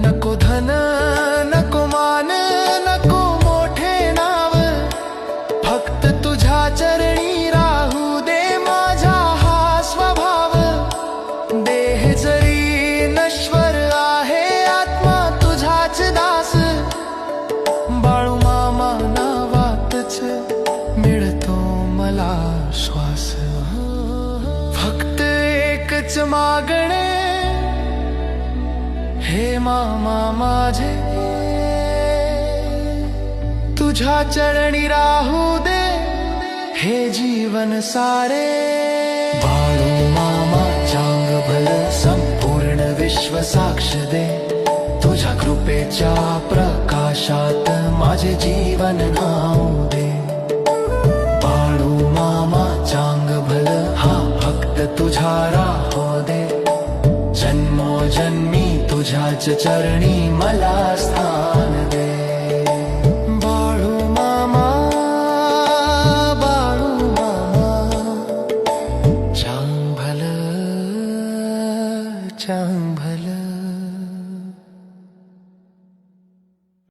नको धन नको मान नको मोठे नाव, फक्त तुझ्या चरणी राहू दे माझा हा स्वभाव. देह जरी नश्वर आहे आत्मा तुझाच दास, बाळू मामा नावातच मिळतो मला श्वास. फक्त एकच मागणे हे मामा माझे, तुझ्या चरणी राहू दे हे जीवन सारे. बाळू मामा चांग भल संपूर्ण विश्व साक्ष दे, तुझ्या कृपेच्या प्रकाशात माझे जीवन नाऊ दे. बाळू मामा चांग भल हा फक्त तुझा राहो दे, जन्मोजन्मी तुझ्याच चरणी मला स्थान दे. बाळू मामा चांग भल चांग भल.